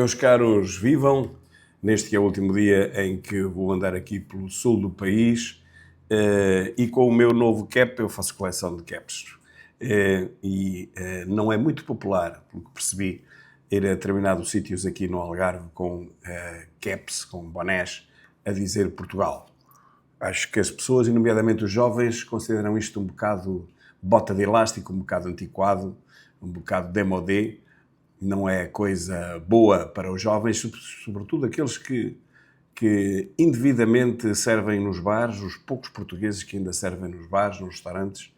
Meus caros, vivam neste que é o último dia em que vou andar aqui pelo sul do país e com o meu novo cap eu faço coleção de caps. Não é muito popular, pelo que percebi, ir a determinados sítios aqui no Algarve com caps, com bonés, a dizer Portugal. Acho que as pessoas, e nomeadamente os jovens, consideram isto um bocado bota de elástico, um bocado antiquado, um bocado démodé. Não é coisa boa para os jovens, sobretudo aqueles que indevidamente servem nos bares, os poucos portugueses que ainda servem nos bares, nos restaurantes,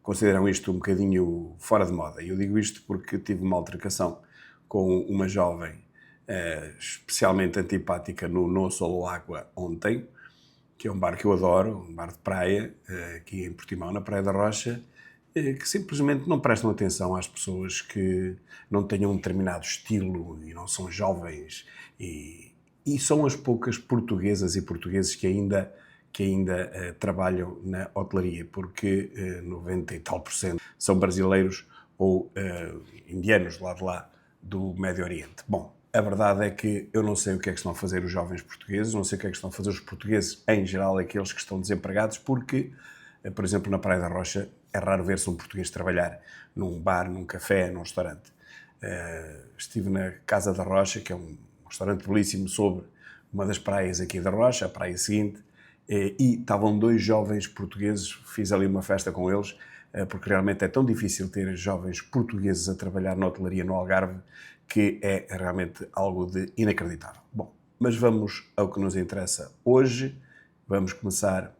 consideram isto um bocadinho fora de moda. E eu digo isto porque tive uma altercação com uma jovem especialmente antipática no No Solo Água ontem, que é um bar que eu adoro, um bar de praia, aqui em Portimão, na Praia da Rocha, que simplesmente não prestam atenção às pessoas que não tenham um determinado estilo e não são jovens. E são as poucas portuguesas e portugueses que ainda trabalham na hotelaria, porque 90 e tal % são brasileiros ou indianos lá de lá do Médio Oriente. Bom, a verdade é que eu não sei o que é que estão a fazer os jovens portugueses, não sei o que é que estão a fazer os portugueses, em geral, aqueles que estão desempregados, porque, por exemplo, na Praia da Rocha, é raro ver-se um português trabalhar num bar, num café, num restaurante. Estive na Casa da Rocha, que é um restaurante belíssimo sobre uma das praias aqui da Rocha, a praia seguinte, e estavam dois jovens portugueses, fiz ali uma festa com eles, porque realmente é tão difícil ter jovens portugueses a trabalhar na hotelaria no Algarve, que é realmente algo de inacreditável. Bom, mas vamos ao que nos interessa hoje. Vamos começar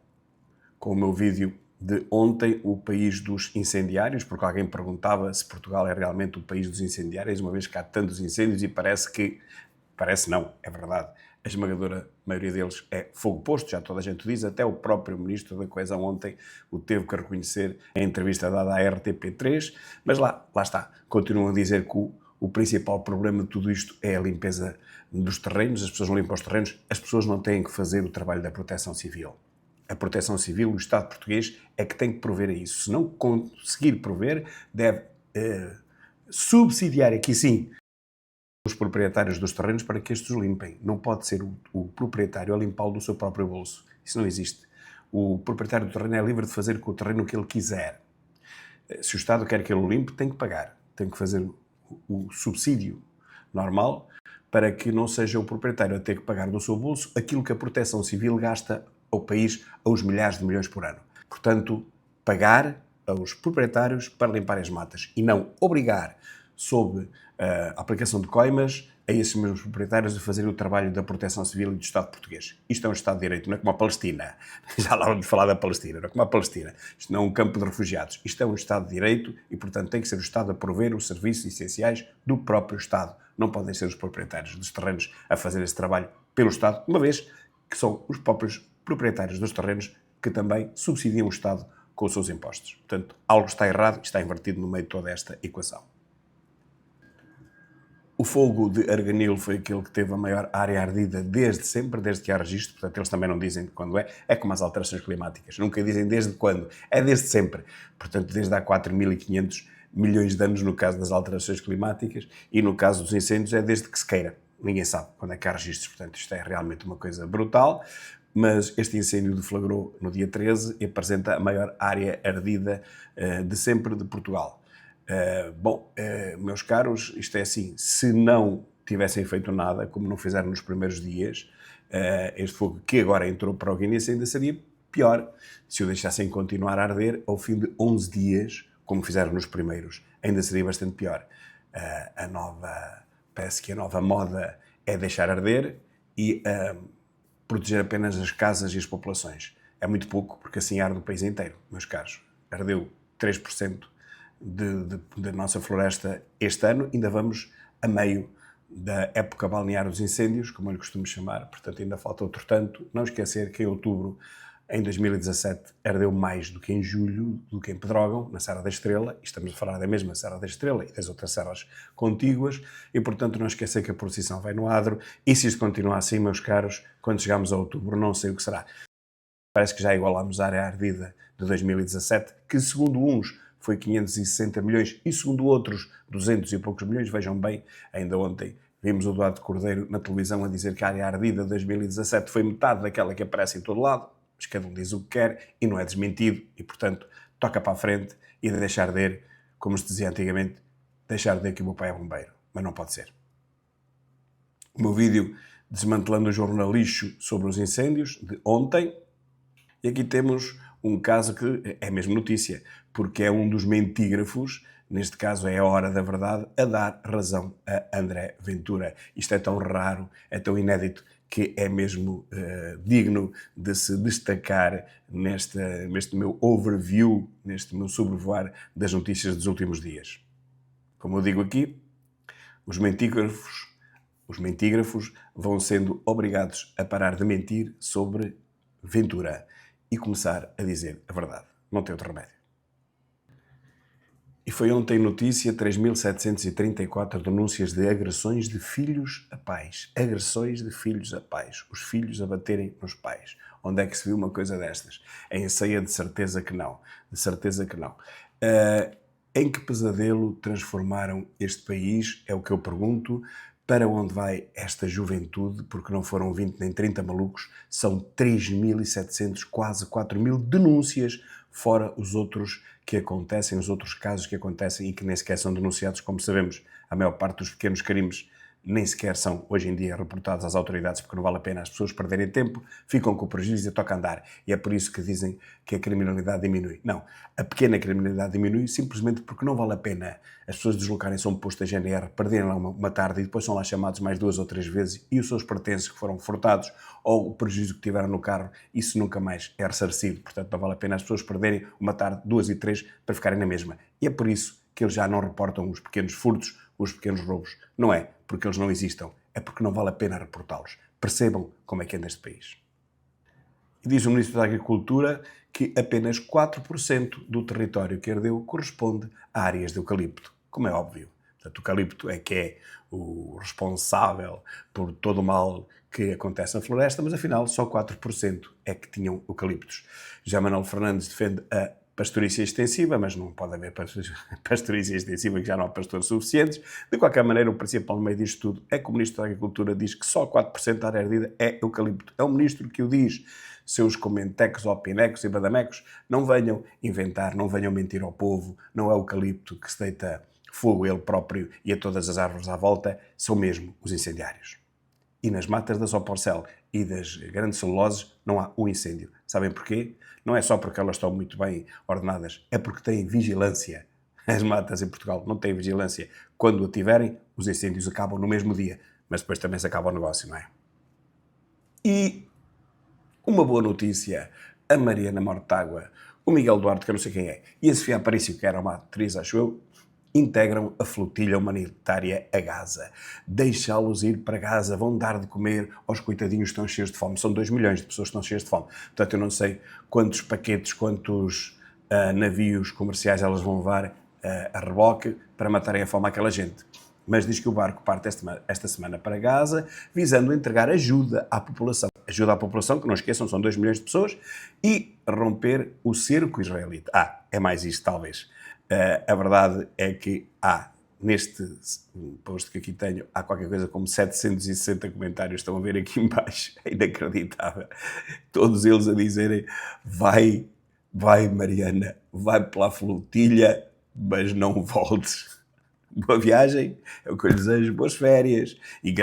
com o meu vídeo de ontem, o país dos incendiários, porque alguém perguntava se Portugal é realmente o país dos incendiários, uma vez que há tantos incêndios e parece não, é verdade, a esmagadora maioria deles é fogo posto, já toda a gente diz, até o próprio Ministro da Coesão ontem o teve que reconhecer em entrevista dada à RTP3, mas lá está, continuam a dizer que o principal problema de tudo isto é a limpeza dos terrenos, as pessoas não limpam os terrenos, as pessoas não têm que fazer o trabalho da Proteção Civil. A Proteção Civil, o Estado português, é que tem que prover a isso. Se não conseguir prover, deve subsidiar, aqui sim, os proprietários dos terrenos para que estes os limpem. Não pode ser o proprietário a limpá-lo do seu próprio bolso. Isso não existe. O proprietário do terreno é livre de fazer com o terreno o que ele quiser. Se o Estado quer que ele o limpe, tem que pagar. Tem que fazer o subsídio normal para que não seja o proprietário a ter que pagar do seu bolso aquilo que a Proteção Civil gasta ao país aos milhares de milhões por ano. Portanto, pagar aos proprietários para limpar as matas e não obrigar, sob a aplicação de coimas, a esses mesmos proprietários a fazerem o trabalho da Proteção Civil e do Estado português. Isto é um Estado de Direito, não é como a Palestina. Já lá vamos falar da Palestina, não é como a Palestina. Isto não é um campo de refugiados. Isto é um Estado de Direito e, portanto, tem que ser o Estado a prover os serviços essenciais do próprio Estado. Não podem ser os proprietários dos terrenos a fazer esse trabalho pelo Estado, uma vez que são os próprios proprietários dos terrenos que também subsidiam o Estado com os seus impostos. Portanto, algo está errado e está invertido no meio de toda esta equação. O fogo de Arganil foi aquele que teve a maior área ardida desde sempre, desde que há registro. Portanto, eles também não dizem quando é. É como as alterações climáticas. Nunca dizem desde quando. É desde sempre. Portanto, desde há 4.500 milhões de anos no caso das alterações climáticas e no caso dos incêndios é desde que se queira. Ninguém sabe quando é que há registros. Portanto, isto é realmente uma coisa brutal. Mas este incêndio deflagrou no dia 13 e apresenta a maior área ardida de sempre de Portugal. Meus caros, isto é assim, se não tivessem feito nada, como não fizeram nos primeiros dias, este fogo que agora entrou para o Guinness ainda seria pior. Se o deixassem continuar a arder, ao fim de 11 dias, como fizeram nos primeiros, ainda seria bastante pior. Parece que a nova moda é deixar arder e proteger apenas as casas e as populações. É muito pouco, porque assim arde o país inteiro, meus caros. Ardeu 3% da nossa floresta este ano, ainda vamos a meio da época balnear dos incêndios, como eu lhe costumo chamar, portanto ainda falta outro tanto. Não esquecer que em outubro, em 2017, ardeu mais do que em julho, do que em Pedrógão, na Serra da Estrela, e estamos a falar da mesma Serra da Estrela e das outras serras contíguas, e portanto não esquecer que a procissão vai no adro, e se isto continuar assim, meus caros, quando chegarmos a outubro, não sei o que será. Parece que já igualámos a área ardida de 2017, que segundo uns foi 560 milhões e segundo outros 200 e poucos milhões. Vejam bem, ainda ontem vimos o Eduardo Cordeiro na televisão a dizer que a área ardida de 2017 foi metade daquela que aparece em todo lado, mas cada um diz o que quer e não é desmentido e, portanto, toca para a frente e de deixar de ir, como se dizia antigamente, deixar de ir que o meu pai é bombeiro, mas não pode ser. O meu vídeo desmantelando o jornalixo sobre os incêndios de ontem, e aqui temos um caso que é mesmo notícia, porque é um dos mentígrafos, neste caso é a Hora da Verdade, a dar razão a André Ventura. Isto é tão raro, é tão inédito, que é mesmo digno de se destacar neste meu overview, neste meu sobrevoar das notícias dos últimos dias. Como eu digo aqui, os mentígrafos vão sendo obrigados a parar de mentir sobre Ventura e começar a dizer a verdade. Não tem outro remédio. E foi ontem notícia 3.734 denúncias de agressões de filhos a pais. Agressões de filhos a pais. Os filhos a baterem nos pais. Onde é que se viu uma coisa destas? Em ceia, de certeza que não. De certeza que não. Em que pesadelo transformaram este país? É o que eu pergunto. Para onde vai esta juventude? Porque não foram 20 nem 30 malucos. São 3.700, quase 4.000 denúncias, fora os outros que acontecem, os outros casos que acontecem e que nem sequer são denunciados. Como sabemos, a maior parte dos pequenos crimes nem sequer são, hoje em dia, reportados às autoridades, porque não vale a pena as pessoas perderem tempo, ficam com o prejuízo e toca andar. E é por isso que dizem que a criminalidade diminui. Não, a pequena criminalidade diminui simplesmente porque não vale a pena as pessoas deslocarem-se a um posto da GNR, perderem lá uma tarde e depois são lá chamados mais 2 ou 3 vezes e os seus pertences que foram furtados ou o prejuízo que tiveram no carro, isso nunca mais é ressarcido. Portanto, não vale a pena as pessoas perderem uma tarde, 2 e 3 para ficarem na mesma. E é por isso que eles já não reportam os pequenos furtos, os pequenos roubos. Não é porque eles não existam, é porque não vale a pena reportá-los. Percebam como é que anda este país. E diz o Ministro da Agricultura que apenas 4% do território que ardeu corresponde a áreas de eucalipto, como é óbvio. Portanto, o eucalipto é que é o responsável por todo o mal que acontece na floresta, mas afinal só 4% é que tinham eucaliptos. Já Manuel Fernandes defende a pastorícia extensiva, mas não pode haver pastorícia extensiva, que já não há pastores suficientes. De qualquer maneira, o principal no meio disto tudo é que o Ministro da Agricultura diz que só 4% da área ardida é eucalipto. É o Ministro que o diz. Seus comentecos, opinecos e badamecos, não venham inventar, não venham mentir ao povo. Não é o eucalipto que se deita fogo a ele próprio e a todas as árvores à volta, são mesmo os incendiários. E nas matas da Soporcel e das grandes celuloses não há um incêndio. Sabem porquê? Não é só porque elas estão muito bem ordenadas, é porque têm vigilância. As matas em Portugal não têm vigilância. Quando a tiverem, os incêndios acabam no mesmo dia, mas depois também se acaba o negócio, não é? E uma boa notícia, a Mariana Mortágua, o Miguel Duarte, que eu não sei quem é, e a Sofia Aparício, que era uma atriz, acho eu, integram a flotilha humanitária a Gaza. Deixá-los ir para Gaza, vão dar de comer aos coitadinhos que estão cheios de fome. São 2 milhões de pessoas que estão cheias de fome. Portanto, eu não sei quantos paquetes, quantos navios comerciais elas vão levar a reboque para matarem a fome àquela gente. Mas diz que o barco parte esta semana para Gaza, visando entregar ajuda à população. Ajuda à população, que não esqueçam, são 2 milhões de pessoas, e romper o cerco israelita. É mais isto, talvez. A verdade é que neste post que aqui tenho, há qualquer coisa como 760 comentários, estão a ver aqui em baixo, é inacreditável. Todos eles a dizerem, vai Mariana, vai pela flotilha, mas não voltes. Boa viagem, é o que eu lhe desejo, boas férias, e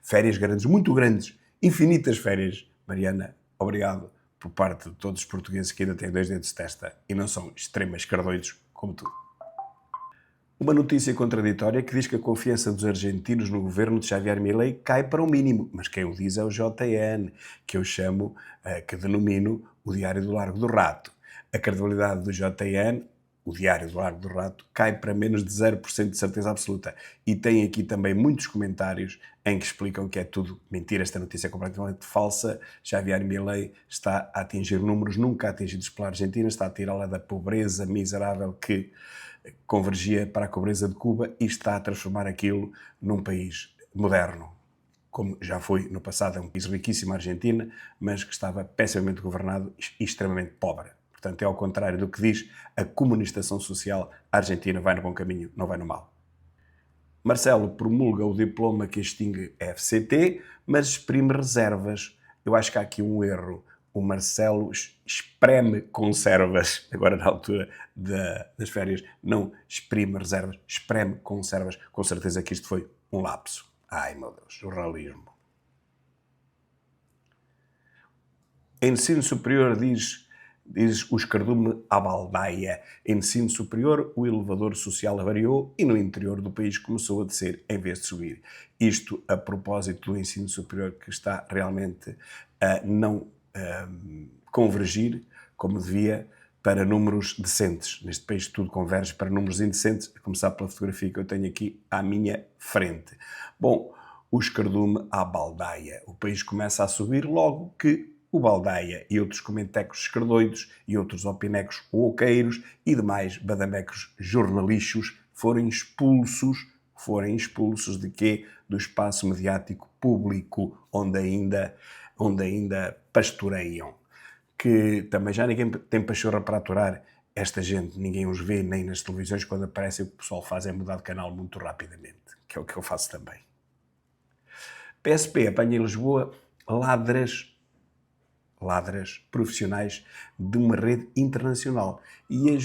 férias grandes, muito grandes, infinitas férias. Mariana, obrigado por parte de todos os portugueses que ainda têm 2 dedos de testa e não são extremas cardoidos como tu. Uma notícia contraditória que diz que a confiança dos argentinos no governo de Javier Milei cai para o mínimo, mas quem o diz é o JN, que eu chamo, que denomino o Diário do Largo do Rato. A credibilidade do JN, o Diário do Largo do Rato, cai para menos de 0% de certeza absoluta. E tem aqui também muitos comentários em que explicam que é tudo mentira, esta notícia é completamente falsa. Javier Milei está a atingir números nunca atingidos pela Argentina, está a tirá-la da pobreza miserável que convergia para a pobreza de Cuba e está a transformar aquilo num país moderno, como já foi no passado. É um país riquíssimo, a Argentina, mas que estava pessimamente governado e extremamente pobre. Portanto, é ao contrário do que diz a comunistação social, a Argentina vai no bom caminho, não vai no mau. Marcelo promulga o diploma que extingue a FCT, mas exprime reservas. Eu acho que há aqui um erro. O Marcelo espreme conservas, agora na altura das férias, não exprime reservas, espreme conservas. Com certeza que isto foi um lapso. Ai, meu Deus, jornalismo. Ensino superior diz o escardume à baldaia. Ensino superior, o elevador social avariou e no interior do país começou a descer em vez de subir. Isto a propósito do ensino superior que está realmente a não convergir como devia para números decentes. Neste país tudo converge para números indecentes, a começar pela fotografia que eu tenho aqui à minha frente. Bom, o escardume à baldaia. O país começa a subir logo que o Baldaia e outros comentecos escardoidos e outros opinecos oqueiros e demais badamecos jornalichos forem expulsos de quê? Do espaço mediático público onde ainda pastoreiam. Que também já ninguém tem pachorra para aturar esta gente, ninguém os vê nem nas televisões, quando aparecem o que o pessoal faz é mudar de canal muito rapidamente, que é o que eu faço também. PSP apanha em Lisboa ladras profissionais de uma rede internacional e o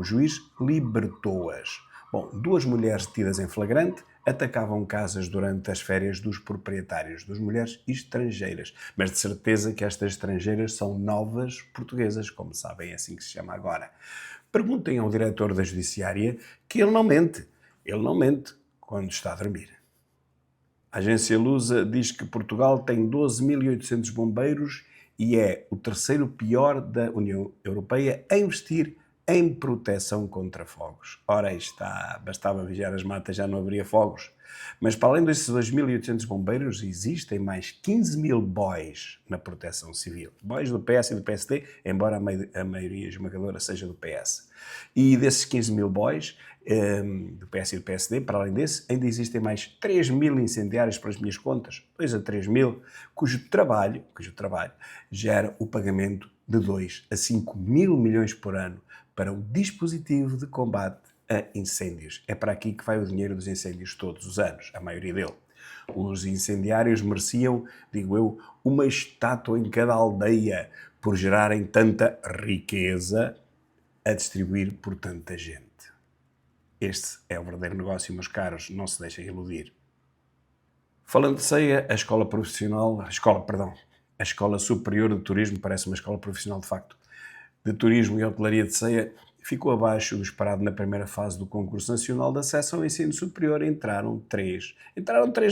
juiz libertou-as. Bom, 2 mulheres detidas em flagrante atacavam casas durante as férias dos proprietários, 2 mulheres estrangeiras, mas de certeza que estas estrangeiras são novas portuguesas, como sabem, é assim que se chama agora. Perguntem ao diretor da Judiciária que ele não mente quando está a dormir. A agência Lusa diz que Portugal tem 12.800 bombeiros e é o terceiro pior da União Europeia a investir em proteção contra fogos. Ora, aí está, bastava vigiar as matas, já não haveria fogos. Mas para além desses 2.800 bombeiros, existem mais 15.000 boys na proteção civil. Boys do PS e do PSD, embora a maioria esmagadora seja do PS. E desses 15.000 boys, do PS e do PSD, para além desse, ainda existem mais 3.000 incendiários para as minhas contas, 2 a 3.000, cujo trabalho gera o pagamento de 2 a 5.000 milhões por ano para o dispositivo de combate a incêndios. É para aqui que vai o dinheiro dos incêndios todos os anos, a maioria dele. Os incendiários mereciam, digo eu, uma estátua em cada aldeia por gerarem tanta riqueza a distribuir por tanta gente. Este é o verdadeiro negócio, meus caros, não se deixem iludir. Falando de ceia, a Escola Superior de Turismo, parece uma escola profissional de facto, de Turismo e Hotelaria de Ceia, ficou abaixo do esperado na primeira fase do concurso nacional de acesso ao ensino superior. Entraram 3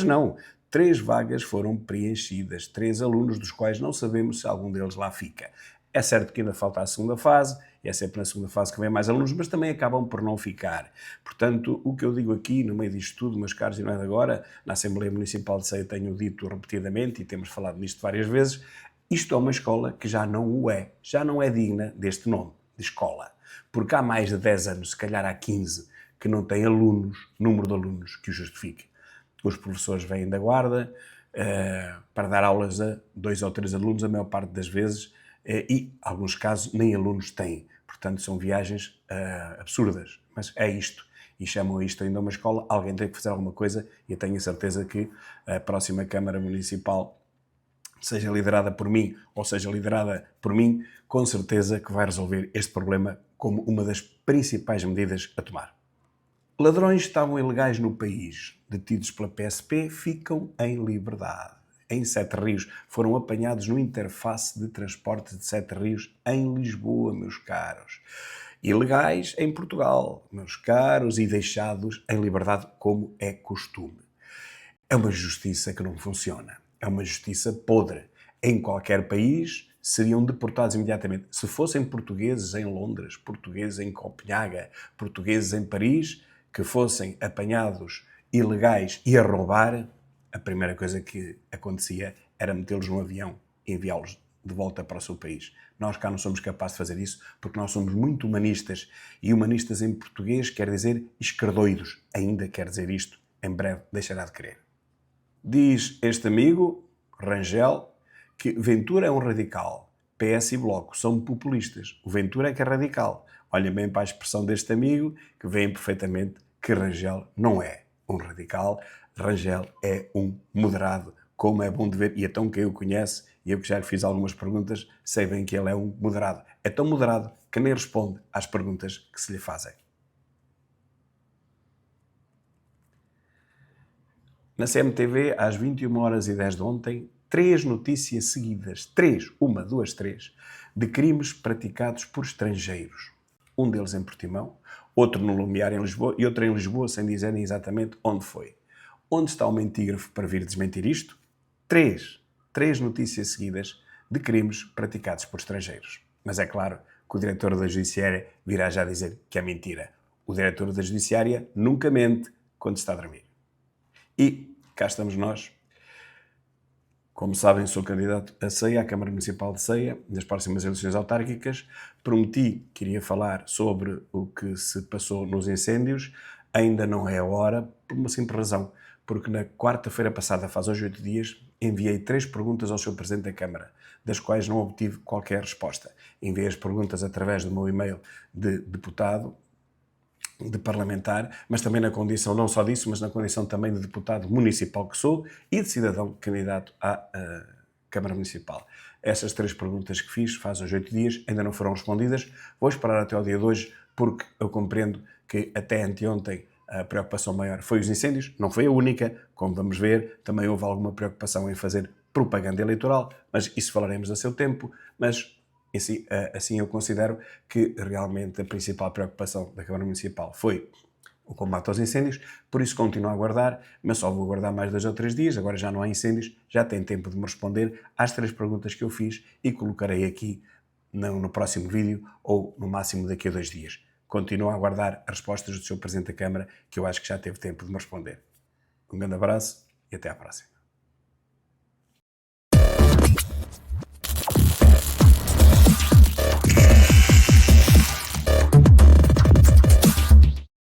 não, 3 vagas foram preenchidas, 3 alunos, dos quais não sabemos se algum deles lá fica. É certo que ainda falta a segunda fase, e é sempre na segunda fase que vem mais alunos, mas também acabam por não ficar. Portanto, o que eu digo aqui, no meio disto tudo, meus caros, e não é de agora, na Assembleia Municipal de Ceia tenho dito repetidamente, e temos falado nisto várias vezes, isto é uma escola que já não é digna deste nome, de escola. Porque há mais de 10 anos, se calhar há 15, que não tem número de alunos que o justifique. Os professores vêm da guarda para dar aulas a 2 ou 3 alunos, a maior parte das vezes, e, em alguns casos, nem alunos têm. Portanto, são viagens absurdas. Mas é isto. E chamam isto ainda uma escola. Alguém tem que fazer alguma coisa e eu tenho a certeza que a próxima Câmara Municipal, seja liderada por mim ou seja liderada por mim, com certeza que vai resolver este problema como uma das principais medidas a tomar. Ladrões estavam ilegais no país, detidos pela PSP, ficam em liberdade. Em Sete Rios, foram apanhados no interface de transporte de Sete Rios, em Lisboa, meus caros. Ilegais em Portugal, meus caros, e deixados em liberdade como é costume. É uma justiça que não funciona. É uma justiça podre. Em qualquer país seriam deportados imediatamente. Se fossem portugueses em Londres, portugueses em Copenhaga, portugueses em Paris, que fossem apanhados ilegais e a roubar, a primeira coisa que acontecia era metê-los num avião e enviá-los de volta para o seu país. Nós cá não somos capazes de fazer isso porque nós somos muito humanistas. E humanistas em português quer dizer esquerdoidos. Ainda quer dizer isto. Em breve deixará de querer. Diz este amigo, Rangel, que Ventura é um radical, PS e Bloco são populistas. O Ventura é que é radical. Olhem bem para a expressão deste amigo, que veem perfeitamente que Rangel não é um radical. Rangel é um moderado, como é bom de ver. E então quem o conhece, e eu que já lhe fiz algumas perguntas, sei bem que ele é um moderado. É tão moderado que nem responde às perguntas que se lhe fazem. Na CMTV, às 21h10 de ontem, 3 notícias seguidas, 3, 1, 2, 3, de crimes praticados por estrangeiros. Um deles em Portimão, outro no Lumiar em Lisboa e outro em Lisboa sem dizerem exatamente onde foi. Onde está o mentígrafo para vir desmentir isto? 3 notícias seguidas de crimes praticados por estrangeiros. Mas é claro que o diretor da Judiciária virá já dizer que é mentira. O diretor da Judiciária nunca mente quando está a dormir. E cá estamos nós. Como sabem, sou candidato a Ceia, à Câmara Municipal de Ceia, nas próximas eleições autárquicas. Prometi que iria falar sobre o que se passou nos incêndios. Ainda não é a hora, por uma simples razão. Porque na quarta-feira passada, faz hoje 8 dias, enviei 3 perguntas ao Sr. Presidente da Câmara, das quais não obtive qualquer resposta. Enviei as perguntas através do meu e-mail de deputado, de parlamentar, mas também na condição, não só disso, mas na condição também de deputado municipal que sou e de cidadão candidato à Câmara Municipal. Essas 3 perguntas que fiz, faz hoje 8 dias, ainda não foram respondidas. Vou esperar até ao dia de hoje, porque eu compreendo que até anteontem a preocupação maior foi os incêndios, não foi a única, como vamos ver, também houve alguma preocupação em fazer propaganda eleitoral, mas isso falaremos a seu tempo, mas assim eu considero que realmente a principal preocupação da Câmara Municipal foi o combate aos incêndios, por isso continuo a aguardar, mas só vou aguardar mais 2 ou 3 dias, agora já não há incêndios, já tem tempo de me responder às 3 perguntas que eu fiz e colocarei aqui no próximo vídeo ou no máximo daqui a 2 dias. Continuo a aguardar as respostas do Sr. Presidente da Câmara, que eu acho que já teve tempo de me responder. Um grande abraço e até à próxima.